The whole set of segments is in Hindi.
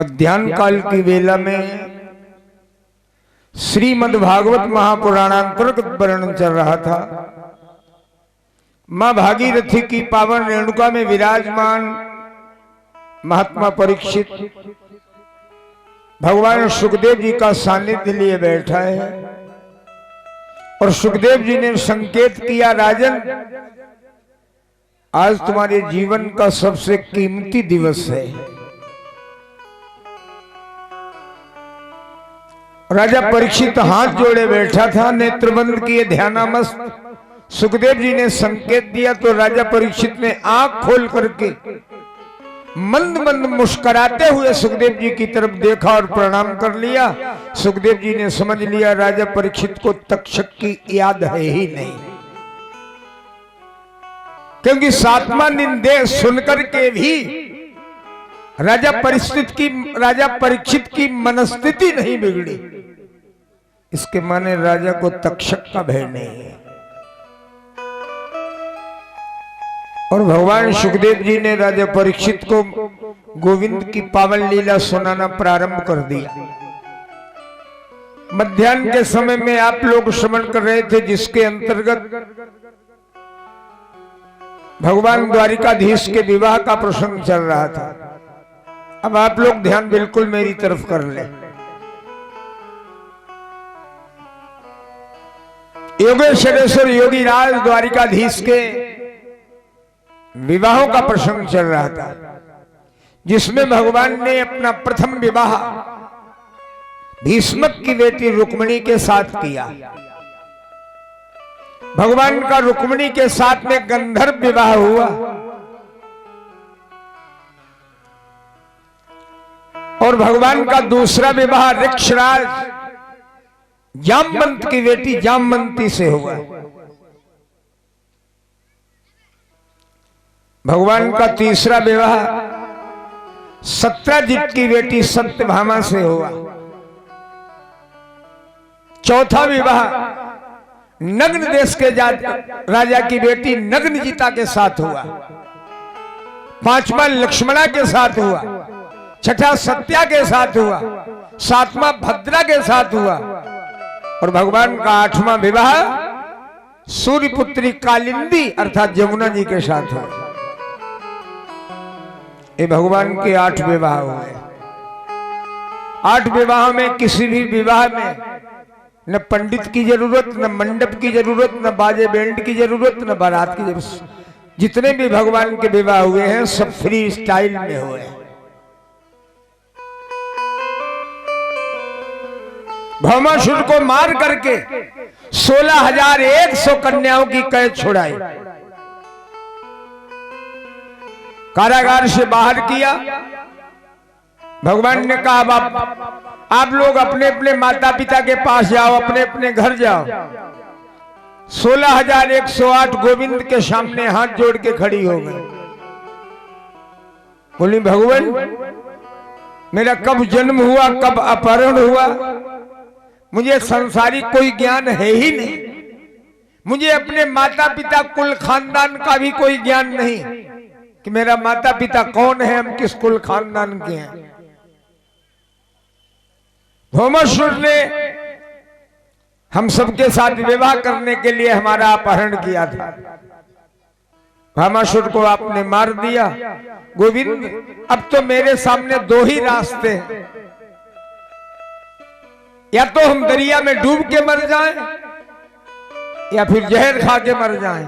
ध्यान काल की वेला में श्रीमद् भागवत महापुराणांतर्गत वर्णन चल रहा था। मां भागीरथी की पावन रेणुका में विराजमान महात्मा परीक्षित भगवान सुखदेव जी का सानिध्य लिए बैठा है और सुखदेव जी ने संकेत किया, राजन आज तुम्हारे जीवन का सबसे कीमती दिवस है। राजा परीक्षित हाथ जोड़े बैठा था, नेत्र बंद किए ध्यानामस्त। सुखदेव जी ने संकेत दिया तो राजा परीक्षित ने आंख खोल करके मंद मंद मुस्कुराते हुए सुखदेव जी की तरफ देखा और प्रणाम कर लिया। सुखदेव जी ने समझ लिया राजा परीक्षित को तक्षक की याद है ही नहीं, क्योंकि सातवां निर्देश सुनकर के भी राजा परीक्षित की मनस्थिति नहीं बिगड़ी। इसके माने राजा को तक्षक का भय नहीं है। और भगवान सुखदेव जी ने राजा परीक्षित को गोविंद की पावन लीला सुनाना प्रारंभ कर दिया। मध्याह्न के समय में आप लोग श्रवण कर रहे थे, जिसके अंतर्गत भगवान द्वारिकाधीश के विवाह का प्रसंग चल रहा था। अब आप लोग ध्यान बिल्कुल मेरी तरफ कर ले। योगेश्वरेश्वर योगी राज द्वारिकाधीश के विवाहों का प्रसंग चल रहा था, जिसमें भगवान ने अपना प्रथम विवाह भीष्मक की बेटी रुक्मिणी के साथ किया। भगवान का रुक्मिणी के साथ में गंधर्व विवाह हुआ और भगवान का दूसरा विवाह ऋक्षराज जामवंत की बेटी जामवंती से हुआ। भगवान का तीसरा विवाह सत्यजित की बेटी सत्यभामा से हुआ। चौथा विवाह नग्न देश के राजा की बेटी नग्नजिता के साथ हुआ। पांचवा लक्ष्मणा के साथ हुआ। छठा सत्या के साथ हुआ। सातवां भद्रा के साथ हुआ और भगवान का आठवां विवाह सूर्यपुत्री कालिंदी अर्थात जमुना जी के साथ हुआ। ये भगवान के 8 विवाह हुए। 8 विवाह में किसी भी विवाह में न पंडित की जरूरत, न मंडप की जरूरत, न बाजे बैंड की जरूरत, न बारात की जरूरत। जितने भी भगवान के विवाह हुए हैं सब फ्री स्टाइल में हुए। भौमासुर को मार करके 16,100 कन्याओं की कैद छुड़ाई, कारागार से बाहर किया। भगवान ने कहा आप लोग अपने अपने माता पिता के पास जाओ, अपने अपने घर जाओ। 16,108 गोविंद के सामने हाथ जोड़ के खड़ी हो गई। बोली, भगवान मेरा कब जन्म हुआ, कब अपहरण हुआ, मुझे संसारिक कोई ज्ञान है ही नहीं। मुझे अपने माता पिता कुल खानदान का भी कोई ज्ञान नहीं कि मेरा माता पिता कौन है, हम किस कुल खानदान के हैं। भौमासुर ने हम सबके साथ विवाह करने के लिए हमारा अपहरण किया था। भौमासुर को आपने मार दिया। गोविंद, अब तो मेरे सामने 2 ही रास्ते हैं, या तो हम दरिया में डूब के मर जाएं या फिर जहर खा के मर जाएं,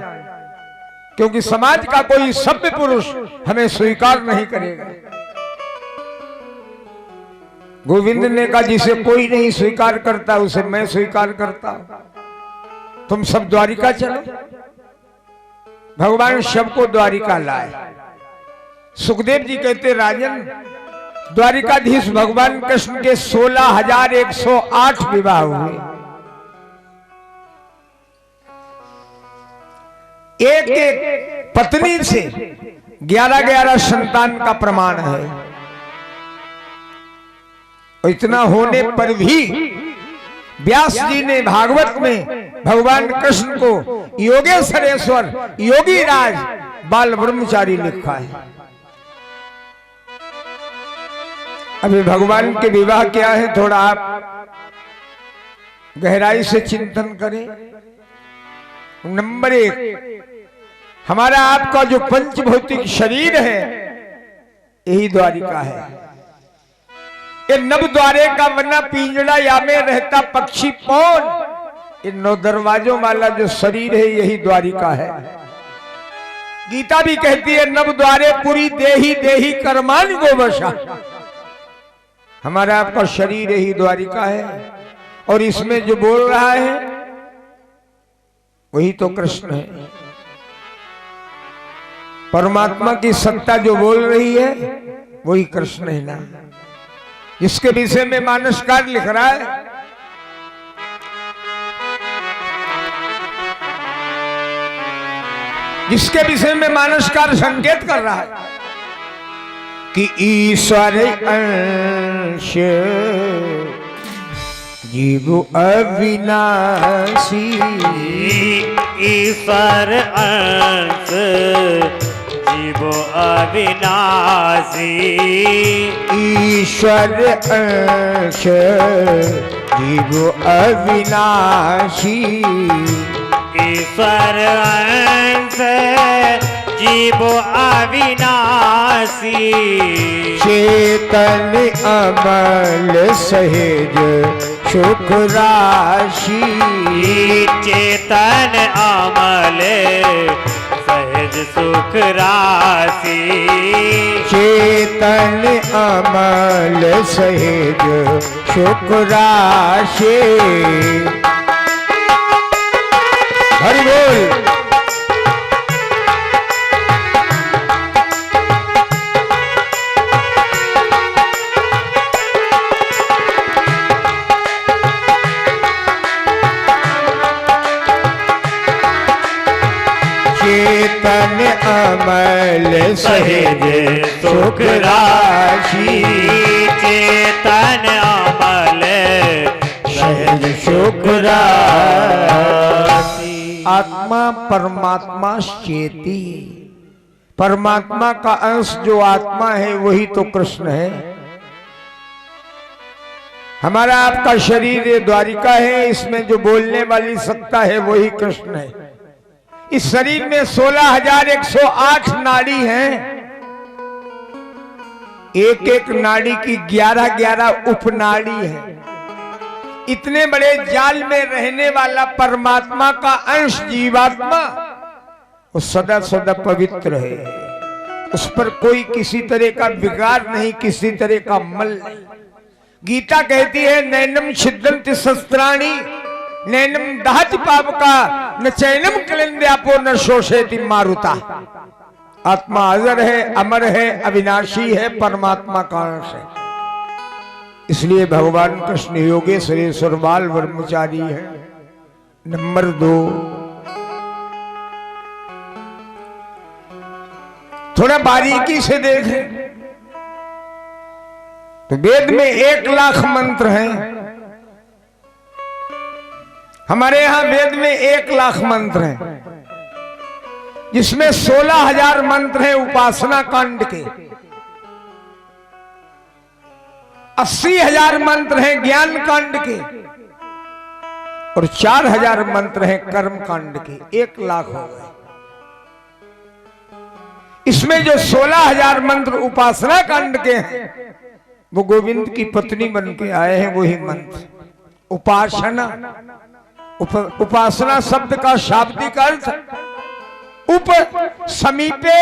क्योंकि समाज का कोई सभ्य पुरुष हमें स्वीकार नहीं करेगा। गोविंद ने कहा, जिसे कोई नहीं स्वीकार करता उसे मैं स्वीकार करता हूं। तुम सब द्वारिका चलो। भगवान सबको द्वारिका लाए। सुखदेव जी कहते, राजन द्वारिकाधीश भगवान कृष्ण के 16,108 विवाह हुए। एक एक पत्नी से 11-11 संतान का प्रमाण है। इतना होने पर भी व्यास जी ने भागवत में भगवान कृष्ण को योगेश्वरेश्वर योगी राज बाल ब्रह्मचारी लिखा है। अभी भगवान के विवाह क्या है, थोड़ा आप गहराई से चिंतन करें। नंबर 1, हमारा आपका जो पंचभौतिक शरीर है यही द्वारिका है। ये नव द्वारे का वरना पिंजड़ा या में रहता पक्षी कौन? ये 9 दरवाजों वाला जो शरीर है यही द्वारिका है। गीता भी कहती है नव द्वारे पूरी देही देही कर्मान गोवशा। हमारा आपका शरीर यही द्वारिका है और इसमें जो बोल रहा है वही तो कृष्ण है। परमात्मा की सत्ता जो बोल रही है वही कृष्ण है ना, जिसके विषय में मानसकार लिख रहा है। जिसके विषय में मानसकार संकेत कर रहा है कि ईश्वर अंश जीव अविनाशी, ईश्वर अंश जीव अविनाशी, ईश्वर अंश जीव अविनाशी, ईश्वर अंश जीव अविनाशी, चेतन अमल सहेज सुख राशि, चेतन अमल सहज सुख राशि, चेतन अमल सहेज सुख राशि। हरि बोल। चेतन अमल सहेज सुख राशि, चेतन अमल सहज सुख राशि। आत्मा परमात्मा चेती, परमात्मा का अंश जो आत्मा है वही तो कृष्ण है। हमारा आपका शरीर ये द्वारिका है, इसमें जो बोलने वाली सत्ता है वही कृष्ण है। इस शरीर में 16,108 नाड़ी हैं। एक एक नाड़ी की 11-11 उपनाड़ी है। इतने बड़े जाल में रहने वाला परमात्मा का अंश जीवात्मा वो सदा सदा पवित्र है। उस पर कोई किसी तरह का विकार नहीं, किसी तरह का मल नहीं। गीता कहती है नैनम छिद्दन्ति शस्त्राणि नैनम दहति पावका न चैनम क्लेन्द्यापो न शोषयति मारुता। आत्मा अजर है, अमर है, अविनाशी है, परमात्मा का अंश है। इसलिए भगवान कृष्ण योगेश्वरेश्वर बाल ब्रह्मचारी है। नंबर 2, थोड़ा बारीकी से देखें तो वेद में 1,00,000 मंत्र हैं। हमारे यहां वेद में 1,00,000 मंत्र हैं, जिसमें 16,000 मंत्र हैं उपासना कांड के, 80,000 मंत्र हैं ज्ञान कांड के और 4,000 मंत्र हैं कर्म कांड के। 1,00,000 हो गए। इसमें जो 16,000 मंत्र उपासना कांड के हैं वो गोविंद की पत्नी बन के आए हैं। वही मंत्र उपासना, उपासना शब्द का शाब्दिक अर्थ उप समीपे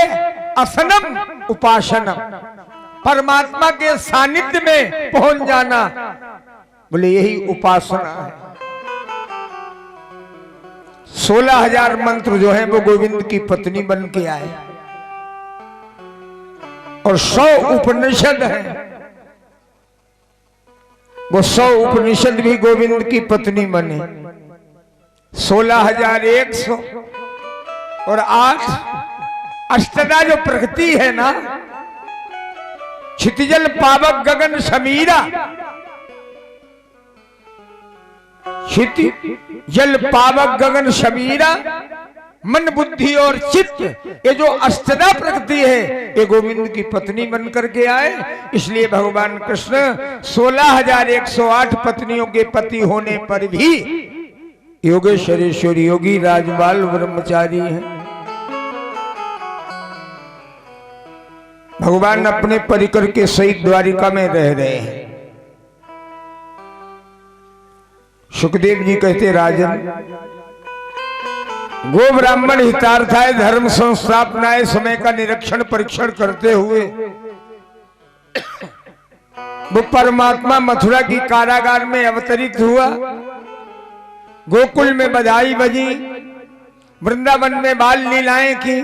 असनम उपासनम, परमात्मा के सानिध्य में पहुंच जाना, बोले यही उपासना है। 16,000 मंत्र जो है वो गोविंद की पत्नी बन के आए और 100 उपनिषद हैं। वो 100 उपनिषद भी गोविंद की पत्नी बने। 16,100 और 8 अष्टदा जो प्रकृति है ना, क्षितिजल पावक गगन समीरा, क्षिति जल पावक गगन समीरा मन बुद्धि और चित्त, ये जो अष्टधा प्रकृति है, ये गोविंद की पत्नी बन करके आए। इसलिए भगवान कृष्ण 16,108 पत्नियों के पति होने पर भी योगेश्वरेश्वर योगी राजबाल ब्रह्मचारी हैं। भगवान अपने परिकर के सहित द्वारिका में रह रहे हैं। सुखदेव जी कहते, राजन, गो ब्राह्मण हितार्थाय धर्म संस्थापनाय समय का निरीक्षण परीक्षण करते हुए वो परमात्मा मथुरा की कारागार में अवतरित हुआ। गोकुल में बधाई बजी, वृंदावन में बाल लीलाएं की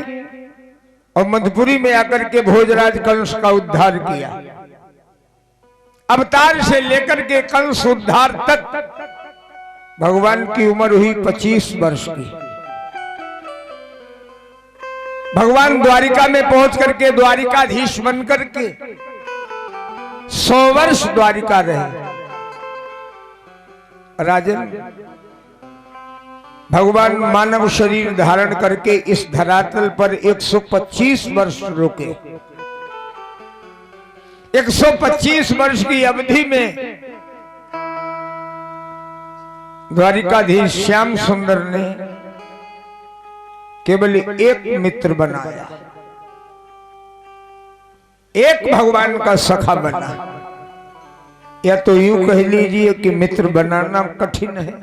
और मधुपुरी में आकर के भोजराज कंस का उद्धार किया। अवतार से लेकर के कंस उद्धार तक भगवान की उम्र हुई 25 वर्ष की। भगवान द्वारिका में पहुंच करके द्वारिकाधीश बन करके 100 वर्ष द्वारिका रहे। राजन, भगवान मानव शरीर धारण करके इस धरातल पर 125 वर्ष रुके। 125 वर्ष की अवधि में द्वारिकाधीश श्याम सुंदर ने केवल एक मित्र बनाया, एक भगवान का सखा बना। या तो यूं कह लीजिए कि मित्र बनाना कठिन है,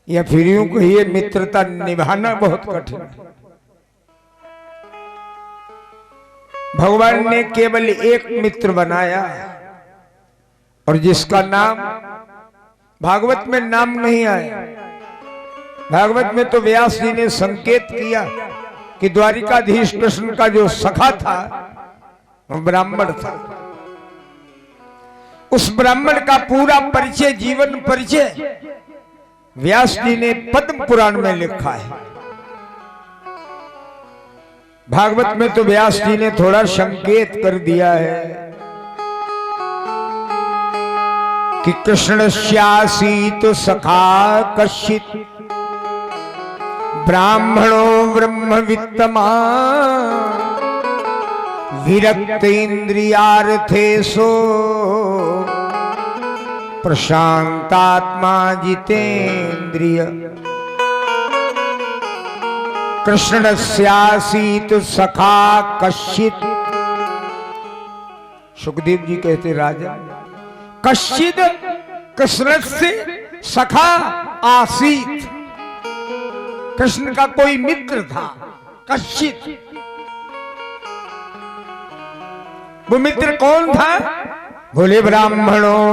या फिर यूं कहिए मित्रता निभाना बहुत कठिन है। भगवान ने केवल एक मित्र बनाया और जिसका नाम भागवत में नाम नहीं आया। भागवत में तो व्यास जी ने संकेत किया कि द्वारिकाधीश कृष्ण का जो सखा था वो ब्राह्मण था। उस ब्राह्मण का पूरा परिचय, जीवन परिचय व्यास जी ने पद्म पुराण में लिखा है। भागवत में तो व्यास जी ने थोड़ा संकेत कर दिया है कि कृष्णस्यासीत सखा कश्चित् ब्राह्मणो ब्रह्मवित्तमा विरक्त इंद्रियार्थेषु प्रशांतात्मा जितेन्द्रिय। कृष्णस्यासीत सखा कश्चित्। सुखदेव जी कहते, राजा, कश्चित् कृष्ण से सखा आसीत, कृष्ण का कोई मित्र था। कश्चित्, वो मित्र कौन था? बोले ब्राह्मणों,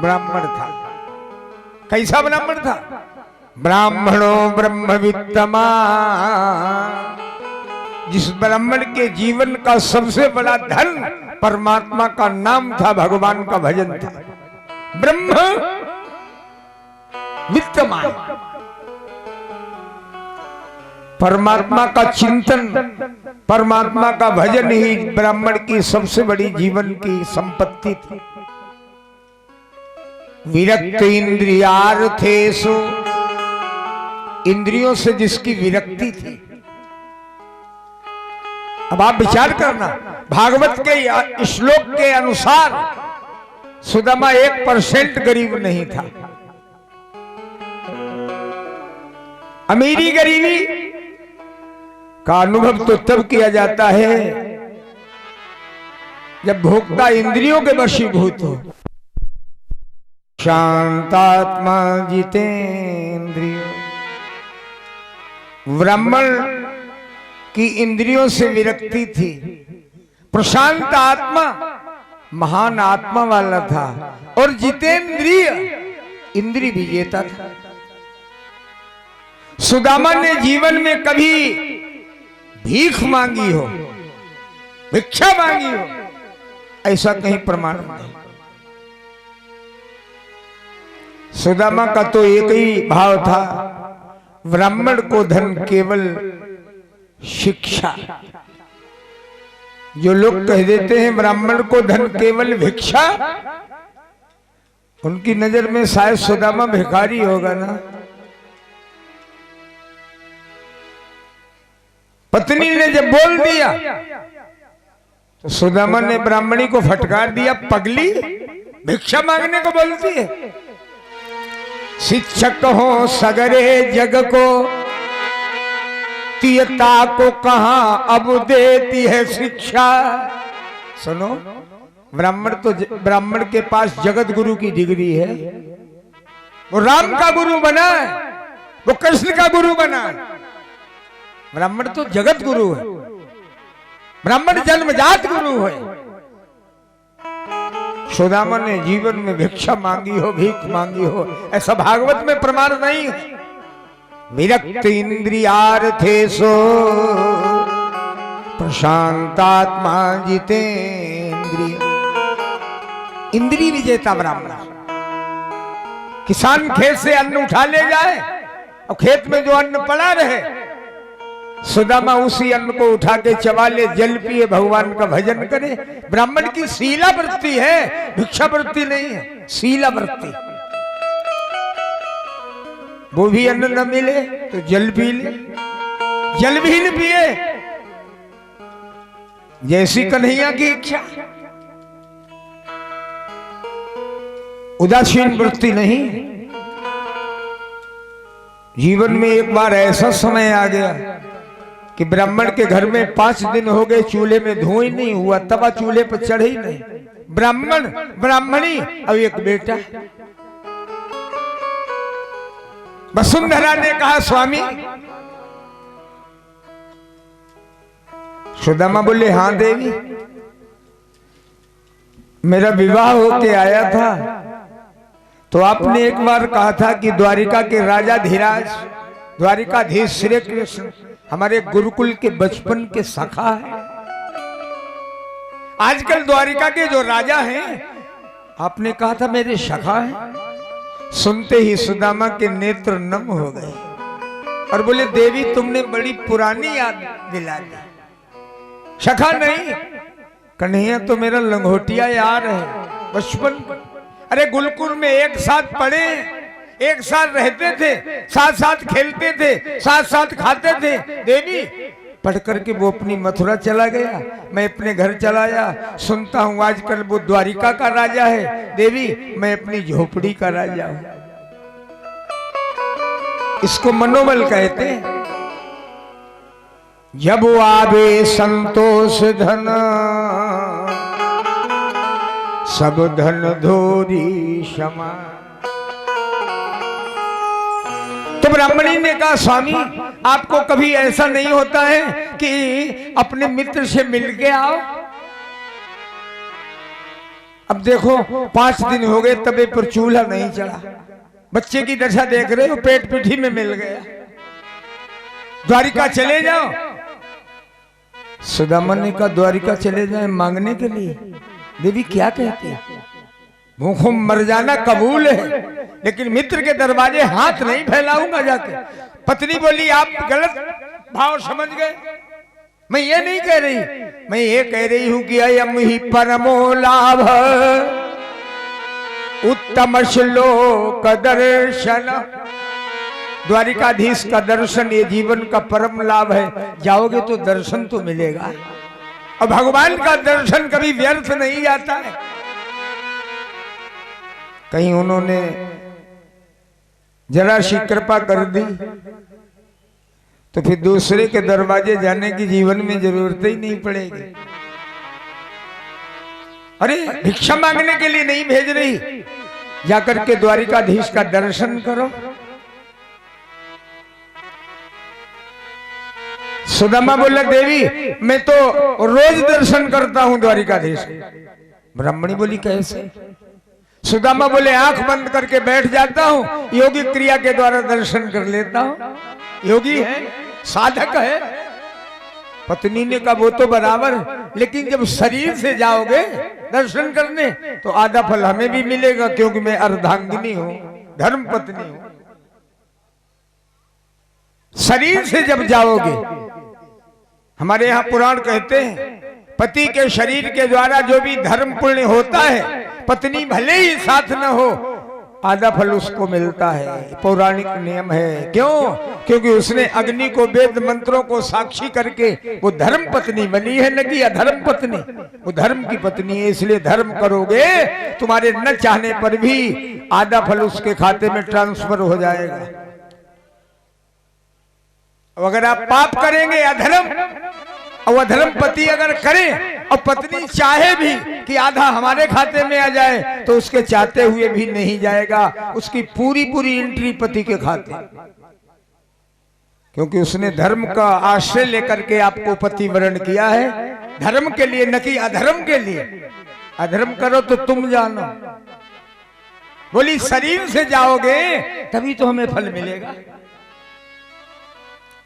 ब्राह्मण था। कैसा ब्राह्मण था? ब्राह्मणों ब्रह्मवित्तमा, जिस ब्राह्मण के जीवन का सबसे बड़ा धन परमात्मा का नाम था, भगवान का भजन था। ब्रह्म वित्तमा, परमात्मा का चिंतन, परमात्मा का भजन ही ब्राह्मण की सबसे बड़ी जीवन की संपत्ति थी। विरक्त इंद्रियार्थेषु, इंद्रियों से जिसकी विरक्ति थी। अब आप विचार करना, भागवत के श्लोक के अनुसार सुदामा 1% गरीब नहीं था। अमीरी गरीबी का अनुभव तो तब किया जाता है जब भोक्ता इंद्रियों के वशीभूत हो। शांतात्मा जितेन्द्रिय, ब्राह्मण की इंद्रियों से विरक्ति थी। प्रशांत आत्मा महान आत्मा वाला था और जितेंद्रिय इंद्रिय विजेता था। सुदामा ने जीवन में कभी भीख मांगी हो, भिक्षा मांगी हो, ऐसा कहीं प्रमाण नहीं। सुदामा का तो एक ही भाव था, ब्राह्मण को धन केवल शिक्षा। जो लोग कह देते हैं ब्राह्मण को धन केवल भिक्षा, उनकी नजर में शायद सुदामा भिखारी होगा ना। पत्नी ने जब बोल दिया तो सुदामा ने ब्राह्मणी को फटकार दिया, पगली भिक्षा मांगने को बोलती है। शिक्षक हो सगरे जग को, तीयता को कहां अब देती है शिक्षा। सुनो, ब्राह्मण के पास जगत गुरु की डिग्री है। वो राम का गुरु बना है, वो कृष्ण का गुरु बना है। ब्राह्मण तो जगत गुरु है, ब्राह्मण जन्मजात गुरु है। सुदामा ने जीवन में भिक्षा मांगी हो, भीख मांगी हो, ऐसा भागवत में प्रमाण नहीं है। विरक्त इंद्रियार्थे सो प्रशांतात्मा जितेंद्रिय। इंद्रिय विजेता ब्राह्मण। किसान खेत से अन्न उठा ले जाए और खेत में जो अन्न पड़ा रहे, सुदामा उसी अन्न को उठा के चबा ले, जल पिए, भगवान का भजन करे। ब्राह्मण की शीला वृत्ति है, भिक्षा वृत्ति नहीं है, शीला वृत्ति। वो भी अन्न न मिले तो जल पी ले, जल भी न पिए, जैसी कन्हैया की इच्छा। उदासीन वृत्ति नहीं। जीवन में एक बार ऐसा समय आ गया कि ब्राह्मण के घर में 5 दिन हो गए चूल्हे में धुआं नहीं हुआ, तवा चूल्हे पर चढ़े ही नहीं। ब्राह्मण, ब्राह्मणी और एक बेटा। वसुंधरा ने कहा, स्वामी। सुदामा बोले, हाँ देवी, मेरा विवाह होके आया था तो आपने एक बार कहा था कि द्वारिका के राजा धीराज, द्वारिकाधीश श्री कृष्ण हमारे गुरुकुल के बचपन के सखा है। आजकल द्वारिका के जो राजा हैं, आपने कहा था मेरे सखा हैं। सुनते ही सुदामा के नेत्र नम हो गए और बोले, देवी तुमने बड़ी पुरानी याद दिला दी। सखा नहीं, कन्हैया तो मेरा लंगोटिया यार है, बचपन। अरे गुरुकुल में एक साथ पढ़े, एक साथ रहते थे, साथ साथ खेलते थे, साथ साथ खाते थे। देवी, पढ़ करके वो अपनी मथुरा चला गया, मैं अपने घर चला आया। सुनता हूं आजकल वो द्वारिका का राजा है। देवी, मैं अपनी झोपड़ी का राजा हूं। इसको मनोबल कहते हैं। जब आवे संतोष धन, सब धन धोरी क्षमा। तो ब्राह्मणी ने कहा, स्वामी आपको कभी ऐसा नहीं होता है कि अपने मित्र से मिल के आओ? अब देखो 5 दिन हो गए तबे पर चूल्हा नहीं चढ़ा। बच्चे की दशा देख रहे हो, पेट पीठी में मिल गया। द्वारिका चले जाओ। सुदामा ने कहा, द्वारिका चले जाए मांगने के लिए? देवी क्या कहती है? भूखों मर जाना कबूल है, लेकिन मित्र के दरवाजे हाथ नहीं फैलाऊंगा जाके। पत्नी बोली, आप गलत भाव समझ गए। मैं ये नहीं कह रही, मैं ये कह रही हूं कि अयम ही परमो लाभ उत्तम श्लोक दर्शन। द्वारिकाधीश का दर्शन ये जीवन का परम लाभ है। जाओगे तो दर्शन तो मिलेगा, और भगवान का दर्शन कभी व्यर्थ नहीं जाता है। कहीं उन्होंने जरा सी कृपा कर दी तो फिर दूसरे के दरवाजे जाने की जीवन में जरूरत ही नहीं पड़ेगी। अरे भिक्षा मांगने के लिए नहीं भेज रही, जाकर के द्वारिकाधीश का दर्शन करो। सुदामा बोला, देवी मैं तो रोज दर्शन करता हूं द्वारिकाधीश। ब्राह्मणी बोली, कैसे? सुदामा बोले, आंख बंद करके बैठ जाता हूं, योगी क्रिया के द्वारा दर्शन कर लेता हूं। योगी है, साधक है। पत्नी ने कहा, वो तो बराबर, लेकिन जब शरीर से जाओगे दर्शन करने तो आधा फल हमें भी मिलेगा, क्योंकि मैं अर्धांगिनी हूं, धर्म पत्नी हूं। शरीर से जब जाओगे, हमारे यहां पुराण कहते हैं, पति के शरीर के द्वारा जो भी धर्म पुण्य होता है, पत्नी भले ही साथ न हो, आधा फल उसको मिलता है, पौराणिक नियम है। क्यों? क्योंकि उसने अग्नि को, वेद मंत्रों को साक्षी करके वो धर्म पत्नी बनी है, न कि अधर्म पत्नी। वो धर्म की पत्नी है, इसलिए धर्म करोगे तुम्हारे न चाहने पर भी आधा फल उसके खाते में ट्रांसफर हो जाएगा। अगर आप पाप करेंगे, अधर्म, और अधर्म पति अगर करे और पत्नी चाहे भी कि आधा हमारे खाते में आ जाए, तो उसके चाहते हुए भी नहीं जाएगा, उसकी पूरी पूरी एंट्री पति के खाते, क्योंकि उसने धर्म का आश्रय लेकर के आपको पति वरण किया है, धर्म के लिए, न कि अधर्म के लिए। अधर्म करो तो तुम जानो, बोली शरीर से जाओगे तभी तो हमें फल मिलेगा।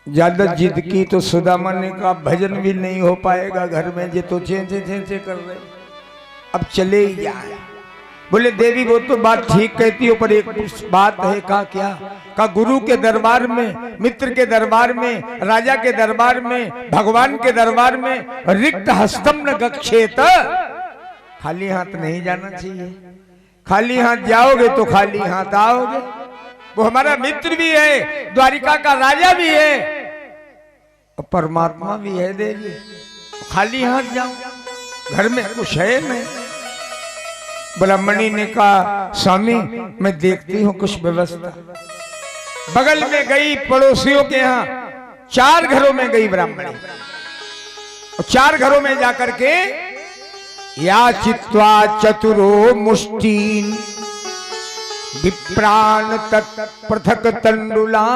ज्यादा जिद की तो सुदामा ने कहा भजन भी नहीं हो पाएगा घर में, ये तो चे कर रहे, अब चले ही जाए। बोले देवी वो तो बात ठीक कहती हो, पर एक बात है। कहा क्या? कहा गुरु के दरबार में, मित्र के दरबार में, राजा के दरबार में, भगवान के दरबार में रिक्त हस्तम न गच्छेत, खाली हाथ नहीं जाना चाहिए। खाली हाथ जाओगे तो खाली हाथ आओगे। वो हमारा मित्र भी है, द्वारिका का राजा भी है, परमात्मा भी है देवी। खाली हाथ जाओ, घर में कुछ है नहीं। ब्राह्मणी ने कहा स्वामी मैं देखती हूँ कुछ व्यवस्था। बगल में गई, पड़ोसियों के यहाँ 4 घरों में गई ब्राह्मणी, और 4 घरों में जाकर के या चित्वा चतुरो मुष्टीन विप्राण पृथक तंडुला,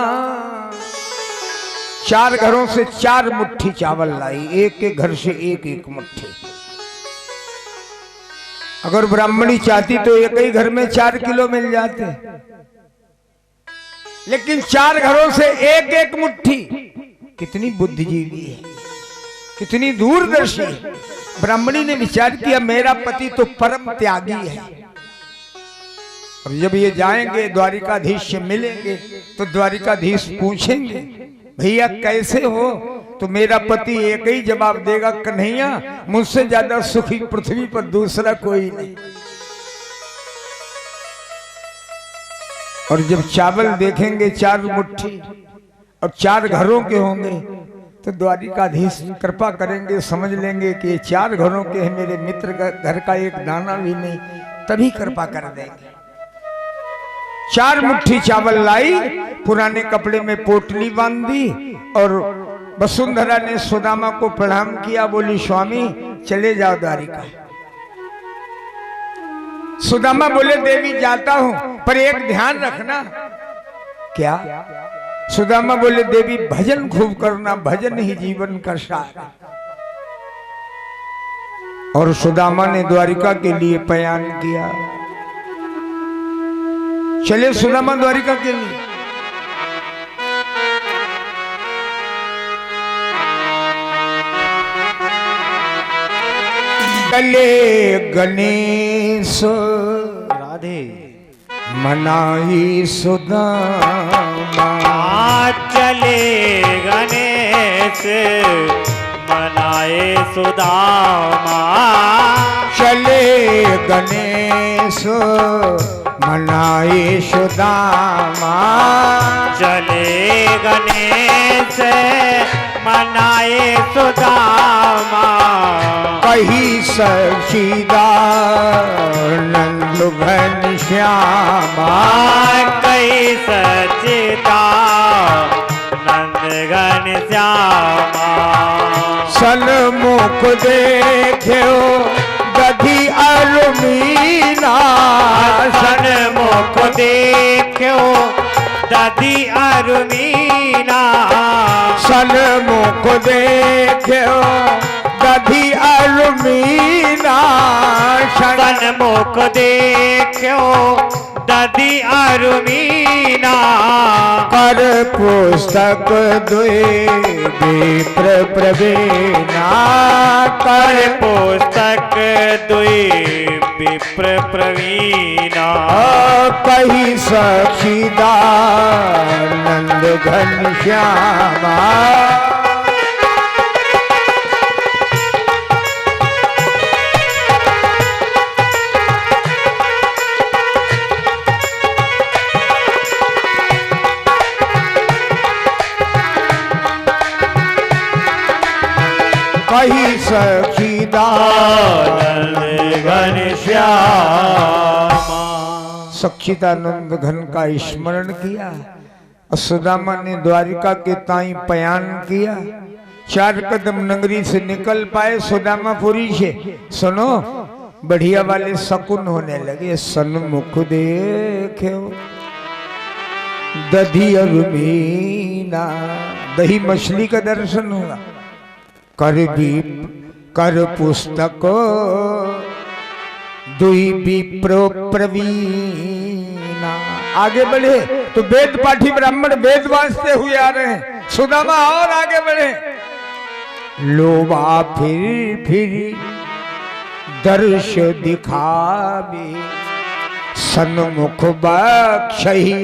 4 घरों से 4 मुट्ठी चावल लाई, एक एक घर से एक एक मुट्ठी। अगर ब्राह्मणी चाहती तो एक ही घर में 4 किलो मिल जाते, लेकिन 4 घरों से एक एक मुट्ठी। कितनी बुद्धिजीवी है, कितनी दूरदर्शी। ब्राह्मणी ने विचार किया मेरा पति तो परम त्यागी है, और जब ये जाएंगे द्वारिकाधीश से मिलेंगे तो द्वारिकाधीश पूछेंगे भैया कैसे हो, तो मेरा पति एक ही जवाब देगा, कन्हैया मुझसे ज्यादा सुखी पृथ्वी पर दूसरा कोई नहीं। और जब चावल देखेंगे 4 मुट्ठी और 4 घरों के होंगे, तो द्वारिकाधीश कृपा करेंगे, समझ लेंगे कि 4 घरों के हैं, मेरे मित्र का घर का एक दाना भी नहीं, तभी कृपा कर देंगे। 4 मुट्ठी चावल लाई, पुराने कपड़े में पोटली बांध दी, और वसुंधरा ने सुदामा को प्रणाम किया, बोली स्वामी चले जाओ द्वारिका। सुदामा बोले देवी जाता हूं, पर एक ध्यान रखना। क्या? सुदामा बोले देवी भजन खूब करना, भजन ही जीवन का सार। और सुदामा ने द्वारिका के लिए पयान किया। चले सुदामा द्वारिका के लिए। चले गणेश राधे मनाई सुदामा, चले गणेश मनाए सुदामा, चले गणेश मनाए सुदामा, चले गणेश मनाए सुदामा, कही सचिदानंद घन श्यामा, कई सचिता नंद घन श्यामा, सन्मुख देखो दधि अरुमीना, सन्मुख देखो दधि अरुमीना, सन्मुख देखो दधि अरुमीना, सन्मुख देखो दधि अरुमीना, कर पुस्तक दुए विप्र प्रवीणा, कर पुस्तक दुई विप्र प्रवीणा, कही सखीदानंद घन श्यामा, सखीदानंद घनश्यामा। सच्चिदानंद घन का स्मरण किया। सुदामा ने द्वारिका के ताई पयान किया। 4 कदम नगरी से निकल पाए सुदामापुरी से। सुनो, बढ़िया वाले शकुन होने लगे। सन्मुख देखे दधी और मीना, दही मछली का दर्शन हुआ। कर पुस्तक दुई विप्रो प्रवीणा। आगे बढ़े तो वेद पाठी ब्राह्मण वेद वास्ते हुए आ रहे हैं। सुदामा और आगे बढ़े। लोभा फिर दर्श दिखावे, सन्मुख बक्षही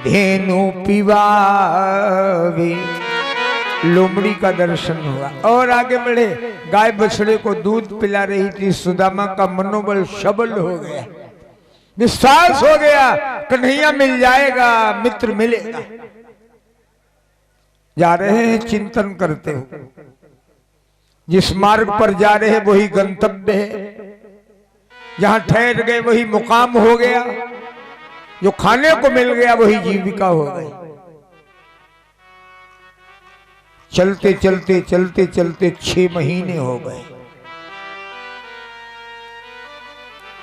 धेनु पिवावे। लोमड़ी का दर्शन हुआ और आगे बढ़े। गाय बछड़े को दूध पिला रही थी। सुदामा का मनोबल सबल हो गया, विश्वास हो गया, कन्हैया मिल जाएगा, मित्र मिलेगा। जा रहे हैं चिंतन करते हो। जिस मार्ग पर जा रहे हैं वही गंतव्य है। जहां ठहर गए वही मुकाम हो गया। जो खाने को मिल गया वही जीविका हो गई। चलते चलते चलते चलते 6 महीने हो गए।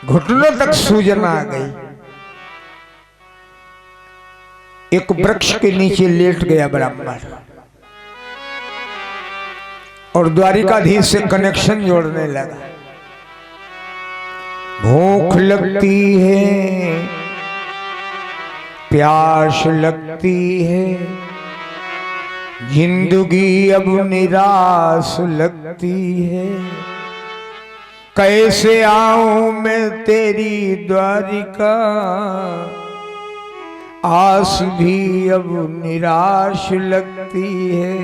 घुटनों तक सूजन आ गई। एक वृक्ष के नीचे लेट गया ब्राह्मण और द्वारिकाधीश से कनेक्शन जोड़ने लगा। भूख लगती है, प्यास लगती है, जिंदगी अब निराश लगती है। कैसे आऊं मैं तेरी द्वारिका, आस भी अब निराश लगती है।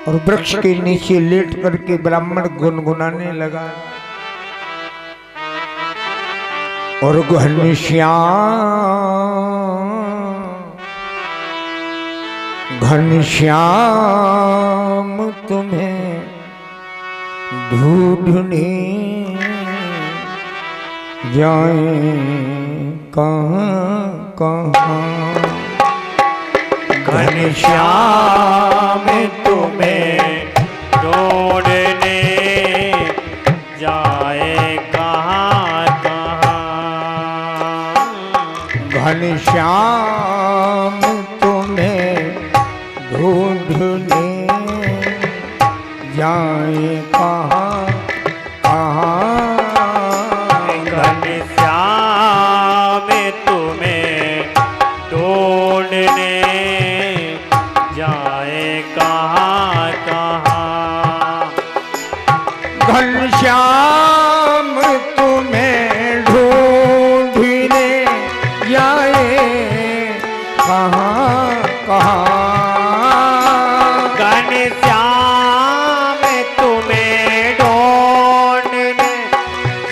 और वृक्ष के नीचे लेट करके ब्राह्मण गुनगुनाने लगा। और घनश्याम तुम्हें ढूंढने जाए कहाँ कहाँ। घनश्याम तुम्हें ढूंढने जाए कहाँ कहाँ। घनश्याम तुम्हें ढूंढने जाए कहाँ कहाँ। घनश्याम तुम्हें ढूंढने जाए कहाँ कहाँ। घनश्याम तुम्हें ढूंढने जाए कहाँ कहाँ। घनश्याम तुम्हें ढूंढने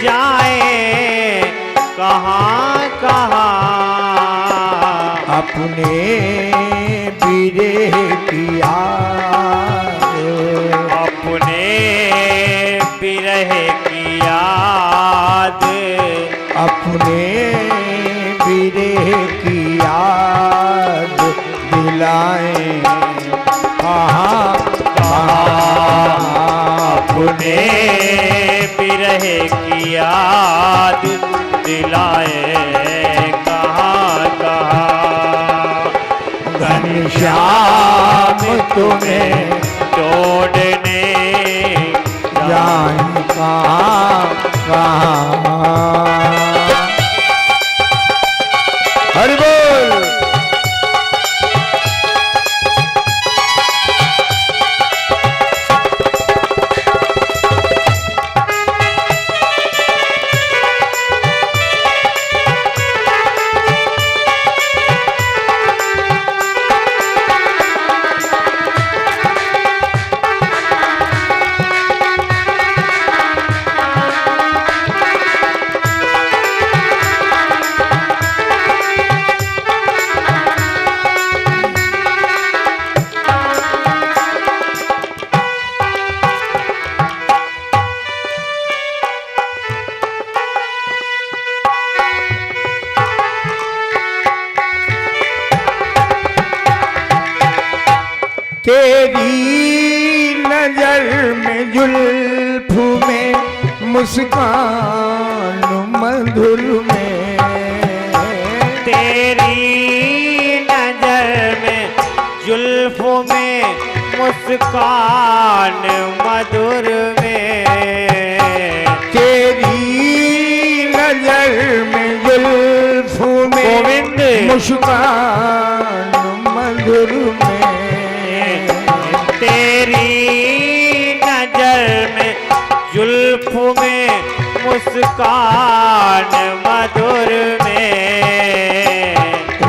जाए कहाँ कहाँ। अपने विरह की याद, अपने विरह की याद, अपने विरह की याद दिलाए कहाँ कहाँ। अपने विरह की याद दिलाए कहाँ कहाँ। घनश्याम तुम्हें ढूंढने जाए कहाँ कहाँ। हरि बोल। तेरी नजर में जुल्फ में मुस्कान मधुर में, तेरी नजर में जुल्फ में मुस्कान मधुर में, तेरी नजर में जुल्फ में गोविंद मुस्कान मधुर में, तेरी नजर में जुल्फ में मुस्कान मधुर में,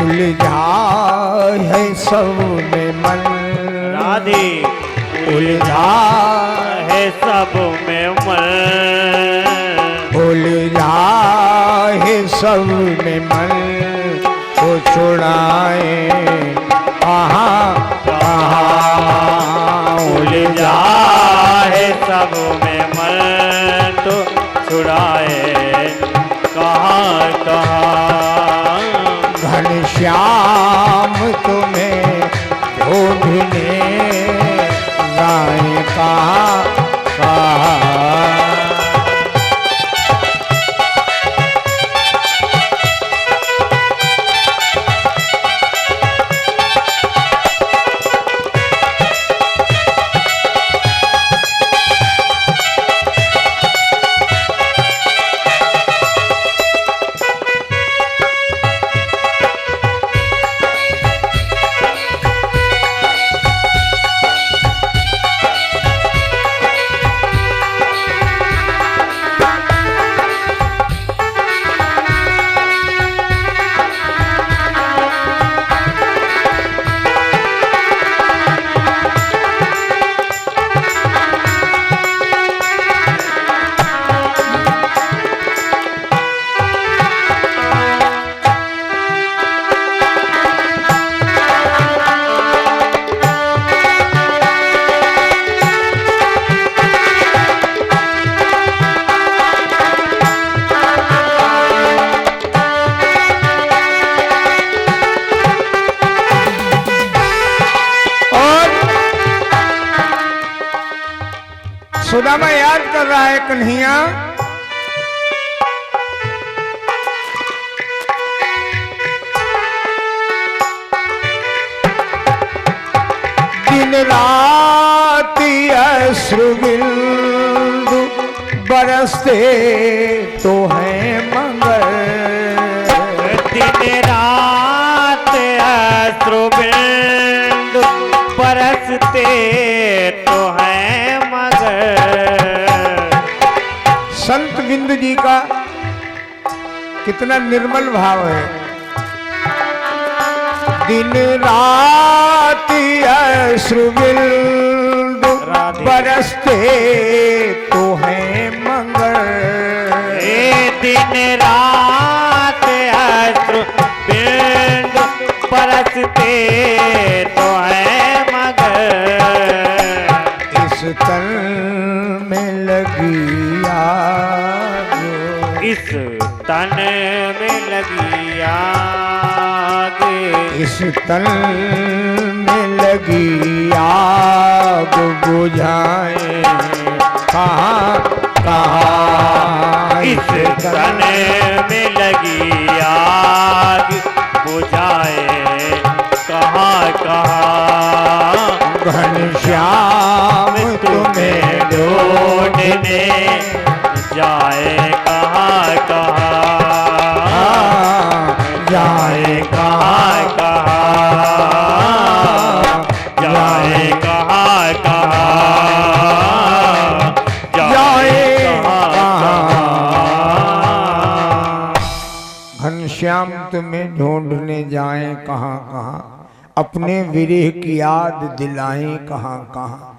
उलझा है सब में मन, राधे उलझा है सब में मन, उलझा है सब में मन, को छुड़ाए कहाँ कहाँ, उलझा है सब में मन तो छुड़ाए कहाँ कहाँ, घनश्याम तुम्हें ढूंढने जाए कहाँ कहाँ। सुदामा याद कर रहा है कन्हैया, दिन रात अश्रु बिंदु बरसते तो है मगर, दिन रात अश्रु बिंदु बरसते तो है मगर, संत बिंदु जी का कितना निर्मल भाव है। दिन रात अश्रु बिंदु बरसते तो है मगर, दिन रात अश्रु बिंदु बरसते तो है मगर, इस तन में लगी आग, इस तन में लगी आग, इस तन में लगी आग बुझाए कहाँ कहाँ, इस तन में लगी आग बुझाए कहाँ कहाँ, घनश्याम तुम्हें ढूंढने जाए कहाँ कहाँ, जाए कहाँ कहाँ, जाए कहाँ कहाँ, जाए कहाँ कहाँ। घनश्याम तुम्हें ढूंढने जाए कहाँ कहाँ, अपने विरह की याद दिलाएं कहाँ कहाँ।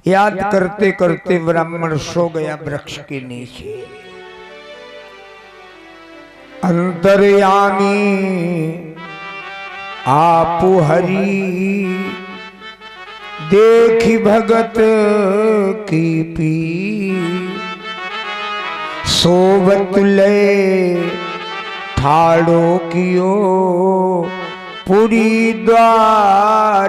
याद करते करते ब्राह्मण सो गया वृक्ष के नीचे। अंतर्यामी आपु हरि देखी भगत की पी, सोवत ले ठाड़ो कियो पूरी द्वारिकाती